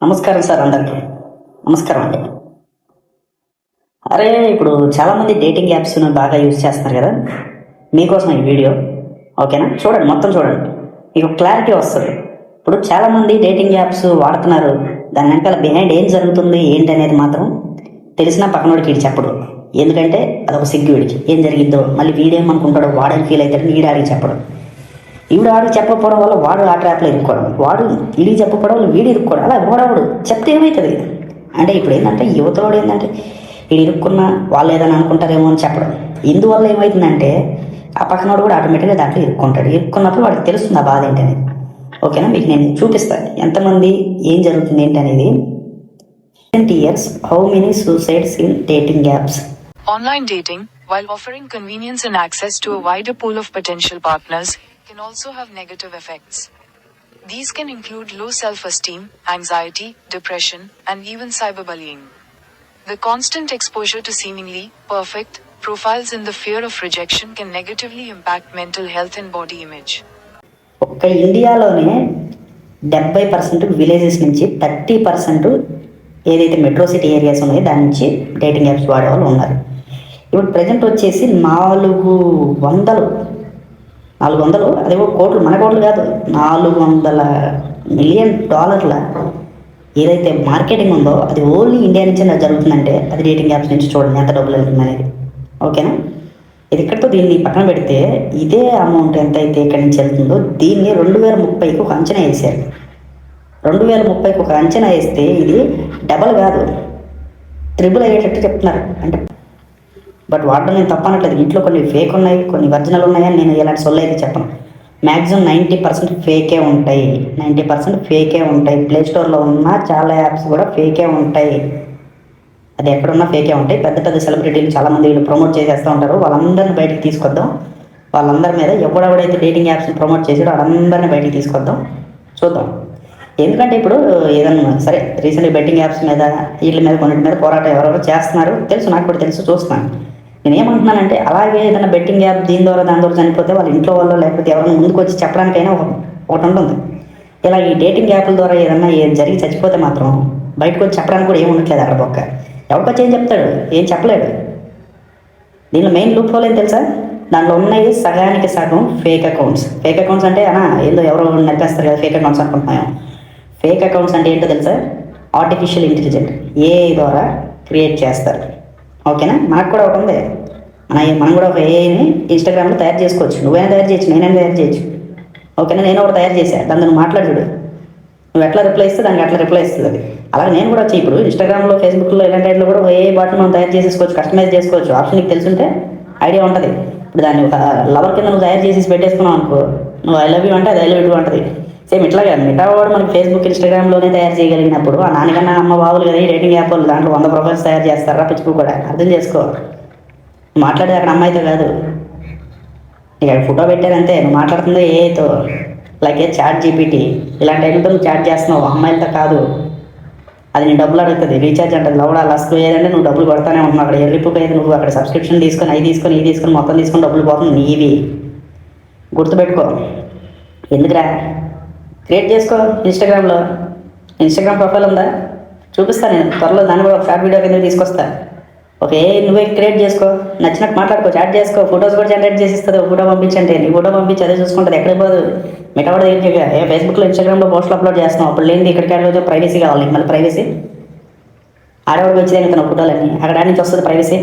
నమస్కారం సార్, అందరికీ నమస్కారం అండి. అరే, ఇప్పుడు చాలామంది డేటింగ్ యాప్స్ను బాగా యూజ్ చేస్తున్నారు కదా, మీకోసం ఈ వీడియో. ఓకేనా? చూడండి, మొత్తం చూడండి, మీకు క్లారిటీ వస్తుంది. ఇప్పుడు చాలామంది డేటింగ్ యాప్స్ వాడుతున్నారు, దాని వెనకాల బిహైండ్ ఏం జరుగుతుంది ఏంటి అనేది మాత్రం తెలిసినా పక్కనోడికి వీడు చెప్పడు. ఎందుకంటే అదొక సిగ్గు వీడికి. ఏం జరిగిద్దో మళ్ళీ వీడేమనుకుంటాడో, వాడని ఫీల్ అవుతాడు, వీడాడికి చెప్పడం. ఈవిడ ఆడికి చెప్పకపోవడం వల్ల వాడు ఆ ట్రాప్లో ఇరుక్కోవడం, వాడు వీడికి చెప్పకపోవడం వల్ల వీడు ఇరుక్కోవడం. అలా ఓడవాడు చెప్తే ఏమవుతుంది అంటే, ఇప్పుడు ఏంటంటే యువతోడు ఏంటంటే వీడు ఇరుక్కున్నా వాళ్ళు ఏదైనా అనుకుంటారేమో అని చెప్పడం. ఇందువల్ల ఏమవుతుందంటే ఆ పక్కనోడు కూడా ఆటోమేటిక్గా దాంట్లో ఇరుక్కుంటాడు. ఇరుక్కున్నప్పుడు వాడికి తెలుస్తుంది ఆ బాధ ఏంటనేది. ఓకేనా? మీకు నేను చూపిస్తాను ఎంతమంది ఏం జరుగుతుంది ఏంటనేది. 20 years, how many suicides in dating apps? Online dating, while offering convenience and access to a wider pool of potential partners, can also have negative effects. These can include low self-esteem, anxiety, depression, and even cyberbullying. The constant exposure to seemingly perfect profiles and the fear of rejection can negatively impact mental health and body image. ఒక్క ఇండియాలోనే 70% villages నుంచి 30% ఏదైతే metro city areas ఉన్నాయో దాని నుంచి dating apps వాడేవాళ్ళు ఉన్నారు. ఇప్పుడు ప్రజెంట్ వచ్చేసి 400 అదేవో కోట్లు, మన కోట్లు కాదు, $400 మిలియన్ ఏదైతే మార్కెటింగ్ ఉందో అది ఓన్లీ ఇండియా నుంచి జరుగుతుందంటే అది డేటింగ్ యాప్స్ నుంచి చూడండి ఎంత డబ్బులు వెళ్తుంది అనేది. ఓకేనా? ఇది ఇక్కడితో దీన్ని పక్కన పెడితే ఇదే అమౌంట్ ఎంత అయితే ఇక్కడి నుంచి వెళ్తుందో దీన్ని 2030కి ఒక అంచనా వేసారు. 2030కి ఒక అంచనా వేస్తే ఇది డబల్ కాదు, ట్రిపుల్ అయ్యేటట్టు చెప్తున్నారు. అంటే బట్ వాడడం నేను తప్పనట్లేదు. ఇంట్లో కొన్ని ఫేక్ ఉన్నాయి, కొన్ని ఒరిజినల్ ఉన్నాయని నేను ఇలాంటి సొల్లు అయితే చెప్పను. మ్యాక్సిమం 90% ఫేకే ఉంటాయి. 90% ఫేకే ఉంటాయి. ప్లేస్టోర్లో ఉన్న చాలా యాప్స్ కూడా ఫేకే ఉంటాయి. అది ఎక్కడున్నా ఫేకే ఉంటాయి. పెద్ద పెద్ద సెలబ్రిటీలు చాలామంది వీళ్ళు ప్రమోట్ చేసేస్తూ ఉంటారు. వాళ్ళందరినీ బయటికి తీసుకొద్దాం. వాళ్ళందరి మీద ఎవడెవడైతే డేటింగ్ యాప్స్ని ప్రమోట్ చేసాడో వాళ్ళందరినీ బయటికి తీసుకొద్దాం, చూద్దాం. ఎందుకంటే ఇప్పుడు ఏదన్నా సరే రీసెంట్గా బెట్టింగ్ యాప్స్ మీద వీళ్ళ మీద కొన్నిటి మీద పోరాటం ఎవరెవరు చేస్తున్నారు తెలుసు, నాకు కూడా తెలుసు, చూస్తున్నాను. నేను ఏమంటున్నానంటే అలాగే ఏదైనా బెట్టింగ్ యాప్ దీని ద్వారా దాని ద్వారా చనిపోతే వాళ్ళ ఇంట్లో వాళ్ళు లేకపోతే ఎవరైనా ముందుకు వచ్చి చెప్పడానికైనా ఒకటి ఉంటుంది. ఇలా ఈ డేటింగ్ యాప్ల ద్వారా ఏదన్నా జరిగి చచ్చిపోతే మాత్రం బయటకు వచ్చి చెప్పడానికి కూడా ఏమి ఉండట్లేదు. అక్కడ పక్క ఎవరికొచ్చి ఏం చెప్తాడు? ఏం చెప్పలేడు. దీనిలో మెయిన్ లూప్ హోల్ ఏం తెలుసా? దాంట్లో ఉన్నాయి సగానికి సగం ఫేక్ అకౌంట్స్. ఫేక్ అకౌంట్స్ అంటే ఏదో ఎవరో నడిపేస్తారు కదా ఫేక్ అకౌంట్స్ అనుకుంటున్నాం. ఫేక్ అకౌంట్స్ అంటే ఏంటో తెలుసా? ఆర్టిఫిషియల్ ఇంటెలిజెంట్ ఏఐ ద్వారా క్రియేట్ చేస్తారు. ఓకేనా? మనకు కూడా ఒక ఉంది. మనం కూడా ఒక ఏఐని ఇన్స్టాగ్రామ్లో తయారు చేసుకోవచ్చు. నువ్వైనా తయారు చేయొచ్చు, నేనైనా తయారు చేయొచ్చు. ఓకేనా? నేను ఒకటి తయారు చేశాను. దాన్ని నువ్వు మాట్లాడు చూడు. నువ్వు ఎట్లా రిప్లై ఇస్తే దానికి అట్లా రిప్లై ఇస్తుంది అది. అలాగే నేను కూడా వచ్చి ఇప్పుడు ఇన్స్టాగ్రామ్లో, ఫేస్బుక్లో ఇలాంటి వాటిలో కూడా ఏ బాట్ని మనం తయారు చేసేసుకోవచ్చు, కస్టమైజ్ చేసుకోవచ్చు. ఆప్షన్ నీకు తెలుసుంటే ఐడియా ఉంటుంది. ఇప్పుడు దాన్ని ఒక లవర్ కింద నువ్వు తయారు చేసి పెట్టేసుకున్నావు అనుకో, నువ్వు ఐ లవ్ యూ అంటే అది ఐ లవ్ యూ ఉంటుంది. సేమ్ ఇట్లాగే మిగతా వాడు మనకి ఫేస్బుక్, ఇన్స్టాగ్రామ్లోనే తయారు చేయగలిగినప్పుడు ఆ నాన్నకన్నా అమ్మ బావులు కదా ఈ రేటింగ్ యాప్ వాళ్ళు దాంట్లో 100 ప్రొఫైల్స్ తయారు చేస్తారా పిచ్చుకు కూడా. అర్థం చేసుకో. మాట్లాడేది అక్కడ అమ్మాయితో కాదు, నీకు అక్కడ ఫోటో పెట్టారంతే. నువ్వు మాట్లాడుతుందో ఏతో లైక్ చాట్ జీపీటీ ఇలాంటి టైంతో నువ్వు చాట్ చేస్తున్నావు, అమ్మాయిలతో కాదు. అది నేను డబ్బులు అడుగుతుంది, రీఛార్జ్ అంటే లవడా లస్క్ ఏదంటే నువ్వు డబ్బులు కొడతానే ఉంటున్నావు. అక్కడ ఎర్రిపుకు అయితే నువ్వు అక్కడ సబ్స్క్రిప్షన్ తీసుకొని ఇది తీసుకొని మొత్తం తీసుకొని డబ్బులు పోతుంది నీవి. గుర్తుపెట్టుకో. ఎందుకురా? క్రియేట్ చేసుకో. ఇన్స్టాగ్రామ్ ప్రొఫైల్ ఉందా? చూపిస్తాను నేను త్వరలో. దాన్ని కూడా ఒక షార్ట్ వీడియో కింద తీసుకొస్తా. ఓకే, నువ్వే క్రియేట్ చేసుకో, నచ్చినట్టు మాట్లాడుకో, చాట్ చేసుకో, ఫొటోస్ కూడా జనరేట్ చేసి ఇస్తుంది. ఫోటో పంపించంటే నీ ఫోటో పంపించి అదే చూసుకుంటుంది, ఎక్కడికి పోదు. మిగతా కూడా ఫేస్బుక్లో, ఇన్స్టాగ్రామ్లో పోస్టులు అప్లోడ్ చేస్తున్నావు. అప్పుడు లేనిది ఇక్కడికి ఆడ ప్రైవసీ కావాలి. మళ్ళీ ప్రైవసీ ఆడవాడికి వచ్చి తగ్గుతున్నావు ఫోటోలన్నీ, అక్కడ నుంచి వస్తుంది ప్రైవసీ.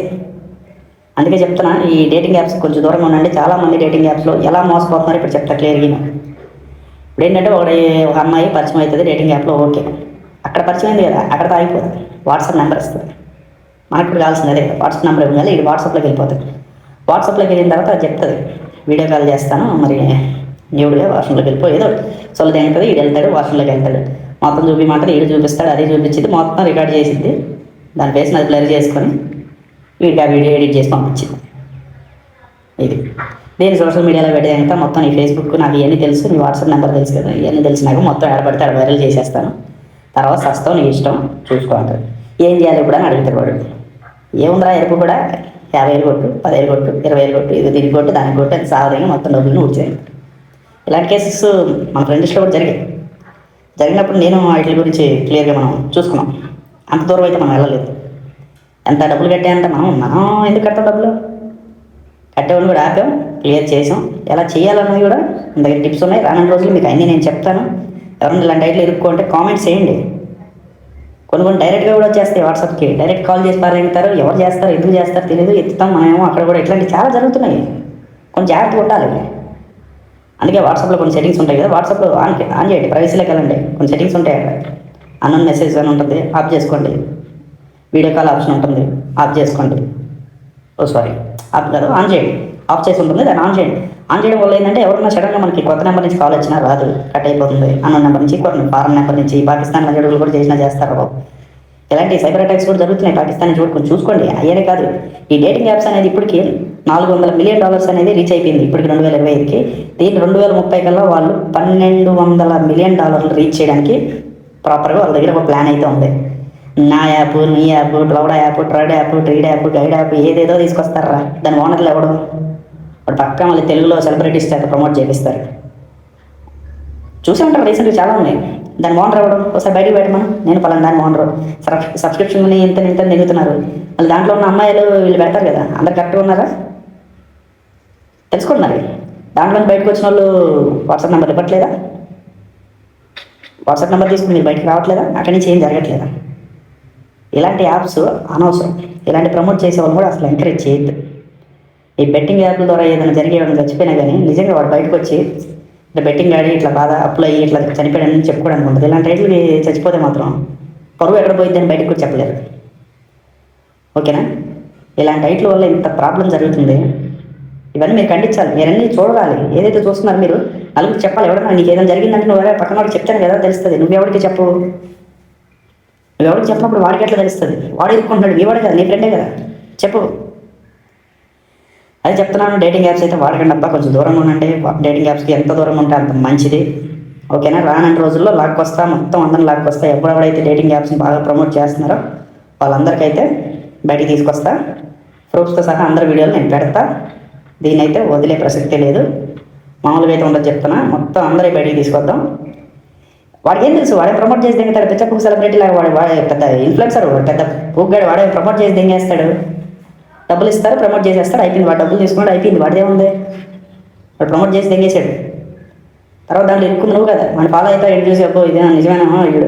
అందుకే చెప్తున్నా ఈ డేటింగ్ యాప్స్ కొంచెం దూరంగా ఉండండి. చాలామంది డేటింగ్ యాప్స్లో ఎలా మోసపోతున్నారు ఇప్పుడు చెప్తా క్లియర్గా. ఇప్పుడు ఏంటంటే ఒక అమ్మాయి పరిచయం అవుతుంది డేటింగ్ యాప్లో. ఓకే, అక్కడ పరిచయం అయింది కదా, అక్కడతో ఆగిపోతుంది. వాట్సాప్ నెంబర్ ఇస్తుంది. మనకు కూడా కావాల్సింది అదే, వాట్సాప్ నెంబర్ ఇవ్వాలి. ఇది వాట్సాప్లోకి వెళ్ళిపోతుంది. వాట్సాప్లోకి వెళ్ళిన తర్వాత అది చెప్తుంది, వీడియో కాల్ చేస్తాను మరి దేవుడిగా వాష్రూమ్లోకి వెళ్ళిపో, ఏదో సొల్లు తింటుంది. వీడు వెళ్తాడు, వాష్రూమ్లోకి వెళ్తాడు, మొత్తం చూపించమంటారు, వీడు చూపిస్తాడు, అది చూపించింది మొత్తం రికార్డ్ చేసింది. దాని ఫేస్ని అది బ్లర్ చేసుకొని వీడికి ఆ వీడియో ఎడిట్ చేసి పంపించింది. ఇది నేను సోషల్ మీడియాలో పెట్టేదంతా మొత్తం ఈ ఫేస్బుక్ నాకు ఇవన్నీ తెలుసు, నీ వాట్సాప్ నెంబర్ తెలుసు కదా, ఇవన్నీ తెలిసినాక మొత్తం ఆడపడితే ఆడ వైరల్ చేసేస్తాను. తర్వాత సస్తావు, నీ ఇష్టం చూసుకో అంటాడు. ఏం చేయాలి ఇప్పుడు అని అడుగుతాడు వాడు. ఏముందిరా ఎరుపు కూడా 50,000 కొట్టు, 10,000 కొట్టు, 20,000 కొట్టు, ఇది దీనికి కొట్టు, దానికి కొట్టు అని సాగదంగా మొత్తం డబ్బులు ఊడ్చేయండి. ఇలాంటి కేసెస్ మన ఫ్రెండ్స్లో కూడా జరిగినప్పుడు నేను వాటి గురించి క్లియర్గా మనం చూసుకున్నాం. అంత దూరం అయితే మనం వెళ్ళలేదు. ఎంత డబ్బులు కట్టాయంటే మనం ఎందుకు కట్టాం డబ్బులు? కట్టేవాళ్ళు కూడా ఆపాం, క్లియర్ చేసాం. ఎలా చేయాలన్నది కూడా మన దగ్గర టిప్స్ ఉన్నాయి. రానున్న రోజులు మీకు అన్నీ నేను చెప్తాను. ఎవరైనా ఇలాంటి టైట్లు ఇరుక్కుంటే కామెంట్స్ చేయండి. కొన్ని డైరెక్ట్గా కూడా వచ్చేస్తాయి వాట్సాప్కి. డైరెక్ట్ కాల్ చేసి పారేంటారు. ఎవరు చేస్తారు, ఎందుకు చేస్తారు తెలియదు. ఎత్తుతాం మనమేమో. అక్కడ కూడా ఇట్లాంటివి చాలా జరుగుతున్నాయి. కొంచెం జాగ్రత్తగా ఉండాలి. అందుకే వాట్సాప్లో కొన్ని సెట్టింగ్స్ ఉంటాయి కదా, వాట్సాప్లో ఆన్ చేయండి. ప్రైవసీలోకి వెళ్ళండి. కొన్ని సెట్టింగ్స్ ఉంటాయి అక్కడ. అన్నోన్ మెసేజ్ అని ఉంటుంది, ఆఫ్ చేసుకోండి. వీడియో కాల్ ఆప్షన్ ఉంటుంది, ఆఫ్ చేసుకోండి. ఆఫ్ కాదు, ఆన్ చేయండి. ఆఫ్ చేసి ఉంటుంది, దాన్ని ఆన్ చేయండి. ఆన్ చేయడం వల్ల ఏంటంటే ఎవరైనా సడన్గా మనకి కొత్త నెంబర్ నుంచి కాల్ వచ్చినా రాదు, కట్ అయిపోతుంది. అన్నోన్ నెంబర్ నుంచి, కొన్ని ఫారెన్ నెంబర్ నుంచి, పాకిస్తాన్ అడుగులు కూడా చేసినా చేస్తారు బాబు. ఇలాంటి సైబర్ అటాక్స్ కూడా జరుగుతున్నాయి పాకిస్తాన్ నుంచి కూడా. కొంచెం చూసుకోండి. అయ్యేనే కాదు, ఈ డేటింగ్ యాప్స్ అనేది ఇప్పటికి $400 మిలియన్ అనేది రీచ్ అయిపోయింది ఇప్పటికి 2025కి. దీన్ని 2030 కల్లా వాళ్ళు $1200 మిలియన్ రీచ్ చేయడానికి ప్రాపర్గా వాళ్ళ దగ్గర ఒక ప్లాన్ అయితే ఉంది. నా యాప్, నీ app, cloud app, tried app, tread app, guide app ఏదేదో తీసుకొస్తారా. దాని ఓనర్లు ఎవడు? వాడు పక్కా మళ్ళీ తెలుగులో సెలబ్రిటీస్ చేత ప్రమోట్ చేపిస్తారు. చూసే ఉంటారు, రీసెంట్గా చాలా ఉన్నాయి. దాని ఓనర్ ఎవడు? ఒకసారి బయటికి పెట్టమను, నేను పలానా దాని ఓనరు, సబ్స్క్రిప్షన్ ఇంత దిగుతున్నారు. మళ్ళీ దాంట్లో ఉన్న అమ్మాయిలు వీళ్ళు పెడతారు కదా, అందరు కరెక్ట్గా ఉన్నారా తెలుసుకుంటున్నారు. దాంట్లో బయటకు వచ్చిన వాళ్ళు వాట్సాప్ నెంబర్ ఇవ్వట్లేదా? వాట్సాప్ నెంబర్ తీసుకుని మీరు బయటకు రావట్లేదా? అక్కడి నుంచి ఏం జరగట్లేదా? ఇలాంటి యాప్స్ అనవసరం. ఇలాంటి ప్రమోట్ చేసే వాళ్ళు కూడా అసలు ఎంకరేజ్ చేయొద్దు. ఈ బెట్టింగ్ యాప్ల ద్వారా ఏదైనా జరిగేవాడిని చచ్చిపోయినా కానీ నిజంగా వాడు బయటకు వచ్చి ఇట్లా బెట్టింగ్ ఆడి ఇట్లా బాధ అప్లై అయ్యి ఇట్లా చనిపోయాడని చెప్పుకోవడానికి ఉంటుంది. ఇలాంటి రైట్లు చచ్చిపోతే మాత్రం పరువు ఎక్కడ పోయిద్దని బయటకు కూడా చెప్పలేరు. ఓకేనా? ఇలాంటి రైట్ల వల్ల ఇంత ప్రాబ్లం జరుగుతుంది. ఇవన్నీ మీరు ఖండించాలి. మీరన్నీ చూడాలి. ఏదైతే చూస్తున్నారు మీరు నలుగురికి చెప్పాలి. ఎవడన్నా నీకు ఏదైనా జరిగిందంటే నువ్వు ఎవరైనా పక్కన వాడికి చెప్తాను కదా తెలుస్తుంది. నువ్వెవరికి చెప్పు. నువ్వెవరికి చెప్పినప్పుడు వాడికి ఎట్లా తెలుస్తుంది? వాడు ఇరుక్కుంటున్నాడు, నీ వాడే కదా, నీ ఫ్రెండే కదా, చెప్పు. అది చెప్తున్నాను. డేటింగ్ యాప్స్ అయితే వాడకండి అబ్బా, కొంచెం దూరంగా ఉండండి. డేటింగ్ యాప్స్కి ఎంత దూరంగా ఉంటే అంత మంచిది. ఓకేనా? రానున్న రోజుల్లో లాక్కొస్తా, మొత్తం అందరం లాక్కొస్తా. ఎవరెవరైతే డేటింగ్ యాప్స్ని బాగా ప్రమోట్ చేస్తున్నారో వాళ్ళందరికైతే బయటికి తీసుకొస్తా. ప్రూఫ్స్తో సహా అందరి వీడియోలు నేను పెడతా. దీన్ని అయితే వదిలే ప్రసక్తే లేదు. మామూలుగా అయితే ఉండదు చెప్తున్నా. మొత్తం అందరూ బయటికి తీసుకొద్దాం. వాడికి ఏం తెలుసు? వాడే ప్రమోట్ చేసి దింగుతాడు. పిచ్చకు సెలబ్రిటీ లాగా వాడే పెద్ద ఇన్ఫ్లుయెన్సర్, పెద్ద పూగ్గాడు. వాడే ప్రమోట్ చేసి దింగేస్తాడు. డబ్బులు ఇస్తారు, ప్రమోట్ చేసేస్తాడు. అయిపోయింది. వాడు డబ్బులు తీసుకున్నాడు, అయిపోయింది. వాడిదే ఉంది. వాడు ప్రమోట్ చేసి దింగేసాడు. తర్వాత దాంట్లో ఇరుక్కుంది నువ్వు కదా. వాడిని ఫాలో అయితే ఎడు చూసి అబ్బో ఇదే నిజమేనా, వీడు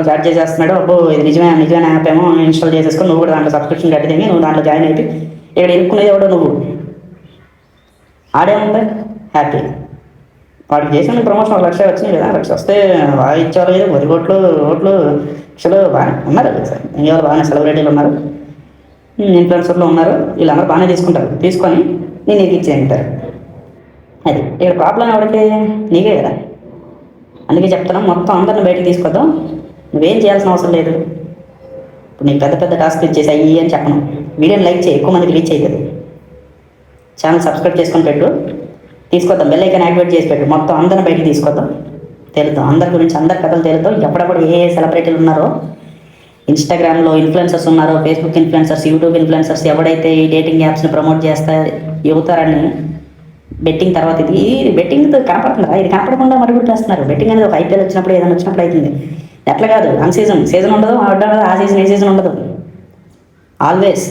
చార్జ్ చేసేస్తున్నాడు, అబ్బో ఇది నిజమైన యాప్ ఏమో ఇన్స్టాల్ చేసేసుకొని నువ్వు కూడా దాంట్లో సబ్స్క్రిప్షన్ కట్టి దిగి నువ్వు దాంట్లో జాయిన్ అయిపోయి ఇక్కడ ఇరుక్కునేది ఎవడో నువ్వు. ఆడేముంది హ్యాపీ. వాడికి చేసిన ప్రమోషన్ 1 లక్ష వచ్చినాయి కదా. 1 లక్ష వస్తే బాగా ఇచ్చేవాళ్ళు కదా. 10 కోట్లు ఓట్లు లక్షలు బాగా ఉన్నారు. ఇంకెవరు బాగానే సెలబ్రిటీలు ఉన్నారు, ఇన్ఫ్లుయెన్సర్లు ఉన్నారు. వీళ్ళందరూ బాగానే తీసుకుంటారు. తీసుకొని నేను నీకు ఇచ్చేయంటారు. అది ఇక్కడ ప్రాబ్లం ఎవరికి? నీకే కదా. అందుకే చెప్తున్నాం, మొత్తం అందరిని బయటకు తీసుకొద్దాం. నువ్వేం చేయాల్సిన అవసరం లేదు. ఇప్పుడు నీకు పెద్ద పెద్ద టాస్క్ ఇచ్చేసి అయ్యి అని చెప్పను. వీడియోని లైక్ చేయి, ఎక్కువ మందికి రీచ్ అవుతుంది. ఛానల్ సబ్స్క్రైబ్ చేసుకొని పెట్టు. తీసుకొద్దాం. బెల్ ఐకాన్ యాక్టివేట్ చేసి పెట్టు. మొత్తం అందరిని బయటికి తీసుకొద్దాం. తెలుద్దాం అందరి గురించి, అందరి కథలు తెలుద్దాం. ఎప్పుడప్పుడు ఏ సెలబ్రిటీలు ఉన్నారో, ఇన్స్టాగ్రామ్లో ఇన్ఫ్లుయెన్సర్స్ ఉన్నారో, ఫేస్బుక్ ఇన్ఫ్లుయెన్సర్స్, యూట్యూబ్ ఇన్ఫ్లుయెన్సర్స్ ఎవడైతే ఈ డేటింగ్ యాప్స్ని ప్రమోట్ చేస్తా యువతారని బెట్టింగ్ తర్వాత ఇది బెట్టింగ్ కనపడుతుందా? ఇది కనపడకుండా మరుగుడు చేస్తున్నారు. బెట్టింగ్ అనేది ఒక ఐపీఎల్ వచ్చినప్పుడు ఏదైనా వచ్చినప్పుడు అవుతుంది. ఎట్లా కాదు, సీజన్ ఉండదు, ఆ సీజన్ ఏ సీజన్ ఉండదు. ఆల్వేస్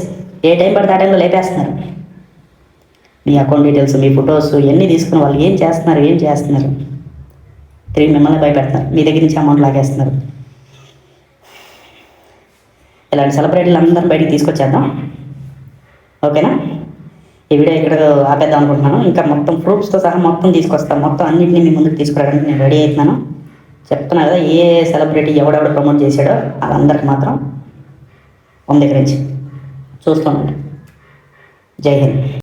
ఏ టైం పడితే ఆ టైంలో లేపేస్తున్నారు. మీ అకౌంట్ డీటెయిల్స్, మీ ఫొటోస్ ఇవన్నీ తీసుకుని వాళ్ళు ఏం చేస్తున్నారు తిరిగి మిమ్మల్ని భయపెడతారు. మీ దగ్గర నుంచి అమౌంట్ లాగేస్తున్నారు. ఇలాంటి సెలబ్రిటీలు అందరం బయటికి తీసుకొచ్చేద్దాం. ఓకేనా? ఈ వీడియో ఇక్కడ ఆపేద్దాం అనుకుంటున్నాను. ఇంకా మొత్తం ప్రూఫ్స్తో సహా మొత్తం తీసుకొస్తాను. మొత్తం అన్నింటినీ మీ ముందుకు తీసుకురావడానికి నేను రెడీ అవుతున్నాను. చెప్తున్నా కదా, ఏ సెలబ్రిటీ ఎవడెవడు ప్రమోట్ చేశాడో వాళ్ళందరికీ మాత్రం దగ్గర నుంచి చూస్తానండి. జై హింద్.